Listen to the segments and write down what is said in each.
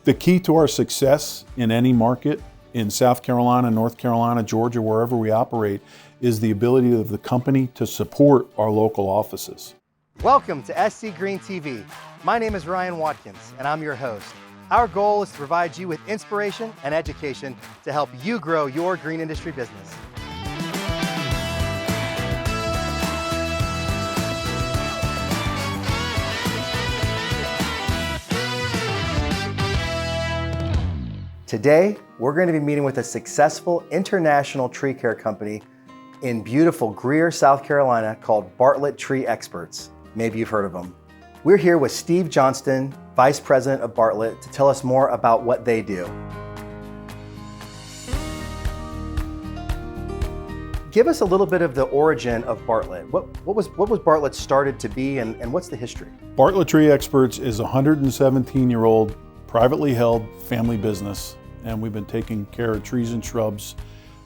The key to our success in any market, in South Carolina, North Carolina, Georgia, wherever we operate, is the ability of the company to support our local offices. Welcome to SC Green TV. My name is Ryan Watkins, and I'm your host. Our goal is to provide you with inspiration and education to help you grow your green industry business. Today, we're going to be meeting with a successful international tree care company in beautiful Greer, South Carolina called Bartlett Tree Experts. Maybe you've heard of them. We're here with Steve Johnston, Vice President of Bartlett, to tell us more about what they do. Give us a little bit of the origin of Bartlett. What was Bartlett started to be, and what's the history? Bartlett Tree Experts is a 117-year-old privately held family business, and we've been taking care of trees and shrubs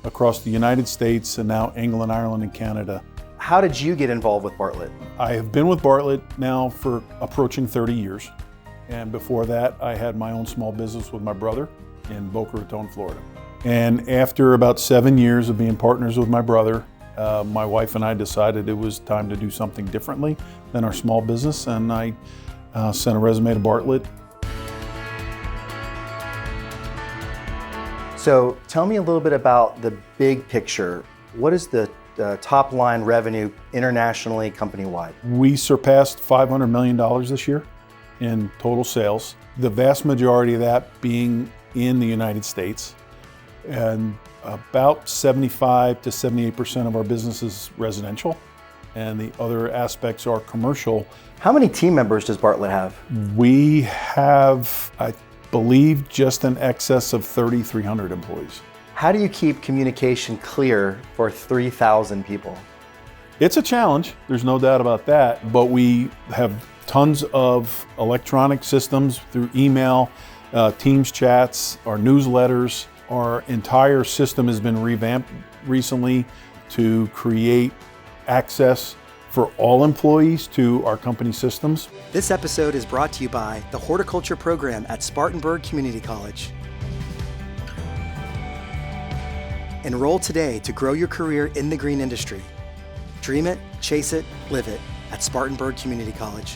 across the United States and now England, Ireland, and Canada. How did you get involved with Bartlett? I have been with Bartlett now for approaching 30 years. And before that, I had my own small business with my brother in Boca Raton, Florida. And after about 7 years of being partners with my brother, my wife and I decided it was time to do something differently than our small business, and I sent a resume to Bartlett. So tell me a little bit about the big picture. What is the top line revenue internationally, company-wide? We surpassed $500 million this year in total sales. The vast majority of that being in the United States. And about 75 to 78% of our business is residential, and the other aspects are commercial. How many team members does Bartlett have? We have, I believe, just in excess of 3,300 employees. How do you keep communication clear for 3,000 people? It's a challenge, there's no doubt about that, but we have tons of electronic systems through email, Teams chats, our newsletters. Our entire system has been revamped recently to create access for all employees to our company systems. This episode is brought to you by the Horticulture Program at Spartanburg Community College. Enroll today to grow your career in the green industry. Dream it, chase it, live it at Spartanburg Community College.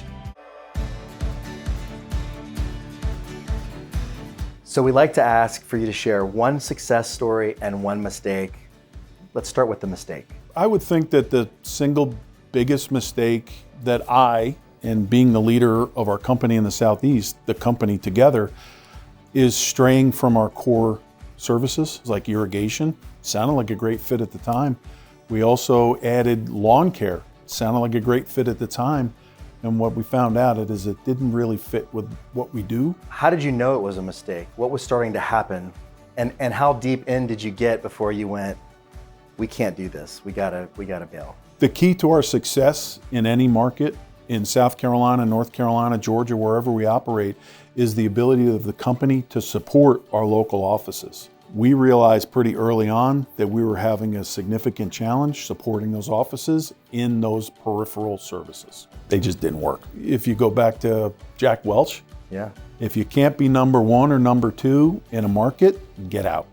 So we like to ask for you to share one success story and one mistake. Let's start with the mistake. I would think that the single biggest mistake that I, in being the leader of our company in the Southeast, the company together, is straying from our core services like irrigation. Sounded like a great fit at the time. We also added lawn care. Sounded like a great fit at the time. And what we found out is it didn't really fit with what we do. How did you know it was a mistake? What was starting to happen? And how deep in did you get before you went, we can't do this, we gotta bail? The key to our success in any market, in South Carolina, North Carolina, Georgia, wherever we operate, is the ability of the company to support our local offices. We realized pretty early on that we were having a significant challenge supporting those offices in those peripheral services. They just didn't work. If you go back to Jack Welch, if you can't be number one or number two in a market, get out.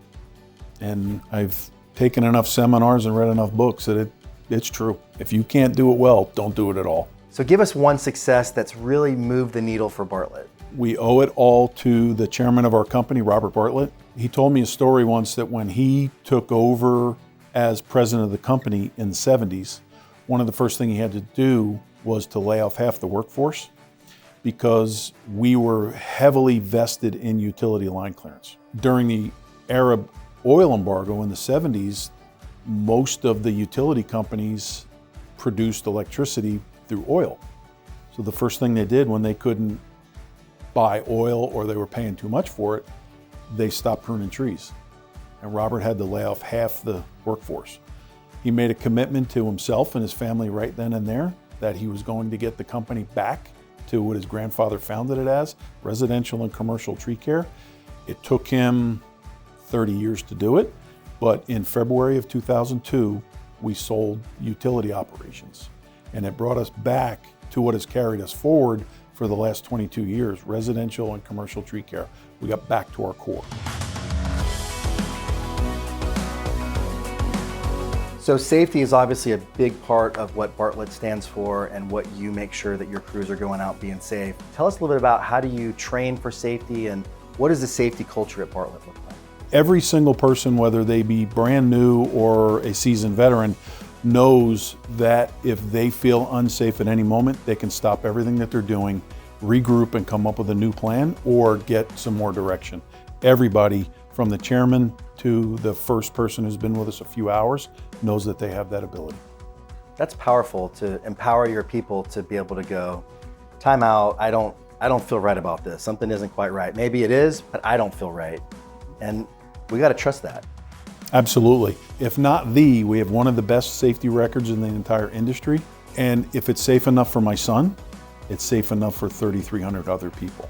And I've taken enough seminars and read enough books that it's true. If you can't do it well, don't do it at all. So give us one success that's really moved the needle for Bartlett. We owe it all to the chairman of our company, Robert Bartlett. He told me a story once that when he took over as president of the company in the 70s, one of the first things he had to do was to lay off half the workforce because we were heavily vested in utility line clearance. During the Arab oil embargo in the 70s, most of the utility companies produced electricity through oil. So the first thing they did when they couldn't buy oil or they were paying too much for it, they stopped pruning trees. And Robert had to lay off half the workforce. He made a commitment to himself and his family right then and there that he was going to get the company back to what his grandfather founded it as, residential and commercial tree care. It took him 30 years to do it, but in February of 2002, we sold utility operations. And it brought us back to what has carried us forward for the last 22 years, residential and commercial tree care. We got back to our core. So safety is obviously a big part of what Bartlett stands for and what you make sure that your crews are going out being safe. Tell us a little bit about how do you train for safety and what does the safety culture at Bartlett look like? Every single person, whether they be brand new or a seasoned veteran, knows that if they feel unsafe at any moment, they can stop everything that they're doing, regroup and come up with a new plan or get some more direction. Everybody, from the chairman to the first person who's been with us a few hours, knows that they have that ability. That's powerful to empower your people to be able to go, time out, I don't feel right about this. Something isn't quite right. Maybe it is, but I don't feel right. And we got to trust that. Absolutely. If not we have one of the best safety records in the entire industry. And if it's safe enough for my son, it's safe enough for 3,300 other people.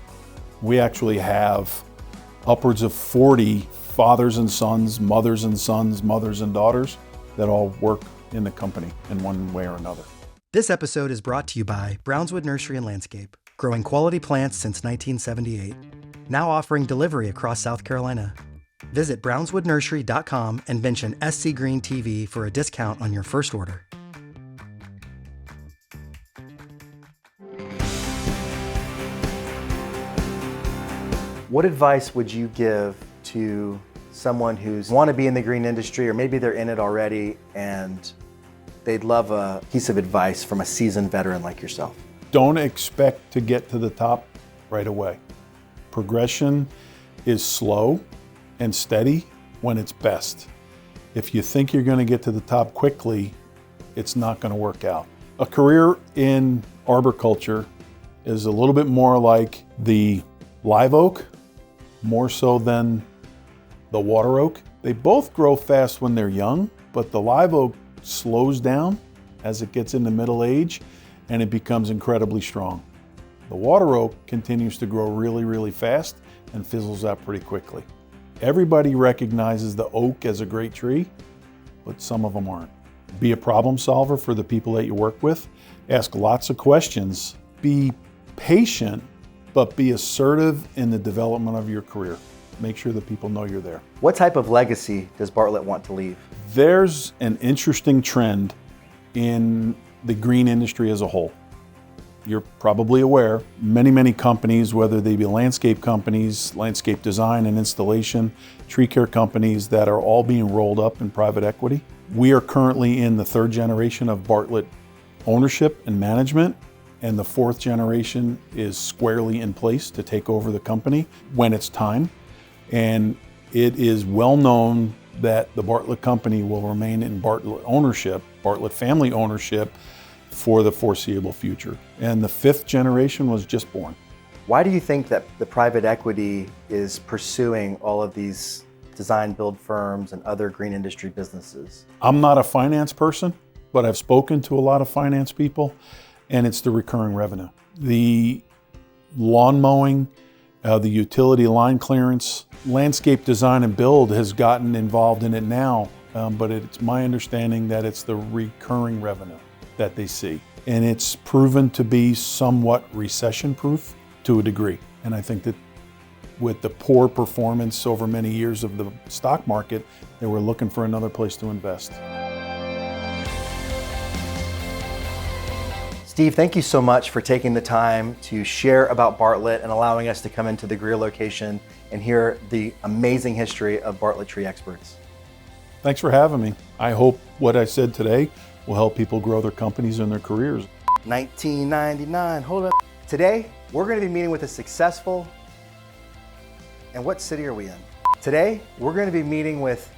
We actually have upwards of 40 fathers and sons, mothers and sons, mothers and daughters that all work in the company in one way or another. This episode is brought to you by Brownswood Nursery and Landscape, growing quality plants since 1978. Now offering delivery across South Carolina. Visit brownswoodnursery.com and mention SC Green TV for a discount on your first order. What advice would you give to someone who's want to be in the green industry, or maybe they're in it already and they'd love a piece of advice from a seasoned veteran like yourself? Don't expect to get to the top right away. Progression is slow and steady when it's best. If you think you're going to get to the top quickly, it's not going to work out. A career in arboriculture is a little bit more like the live oak, more so than the water oak. They both grow fast when they're young, but the live oak slows down as it gets into middle age and it becomes incredibly strong. The water oak continues to grow really, really fast and fizzles out pretty quickly. Everybody recognizes the oak as a great tree, but some of them aren't. Be a problem solver for the people that you work with. Ask lots of questions. Be patient, but be assertive in the development of your career. Make sure that people know you're there. What type of legacy does Bartlett want to leave? There's an interesting trend in the green industry as a whole. You're probably aware, many companies, whether they be landscape companies, landscape design and installation, tree care companies that are all being rolled up in private equity. We are currently in the third generation of Bartlett ownership and management, and the fourth generation is squarely in place to take over the company when it's time. And it is well known that the Bartlett company will remain in Bartlett ownership, Bartlett family ownership, for the foreseeable future. And the fifth generation was just born. Why do you think that the private equity is pursuing all of these design build firms and other green industry businesses? I'm not a finance person, but I've spoken to a lot of finance people, and it's the recurring revenue. The lawn mowing, the utility line clearance, landscape design and build has gotten involved in it now, but it's my understanding that it's the recurring revenue that they see. And it's proven to be somewhat recession-proof to a degree. And I think that with the poor performance over many years of the stock market, they were looking for another place to invest. Steve, thank you so much for taking the time to share about Bartlett and allowing us to come into the Greer location and hear the amazing history of Bartlett Tree Experts. Thanks for having me. I hope what I said today will help people grow their companies and their careers. 1999, hold up. Today, we're going to be meeting with a successful, and what city are we in? Today, we're going to be meeting with,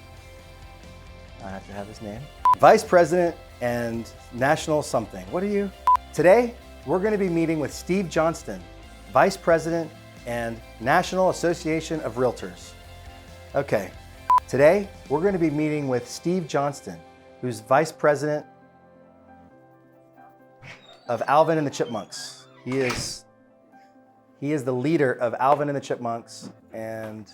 I have to have his name, Vice President and National something. What are you? Today, we're going to be meeting with Steve Johnston, Vice President and National Association of Realtors. Okay, today, we're going to be meeting with Steve Johnston, who's Vice President of Alvin and the Chipmunks. He is the leader of Alvin and the Chipmunks, and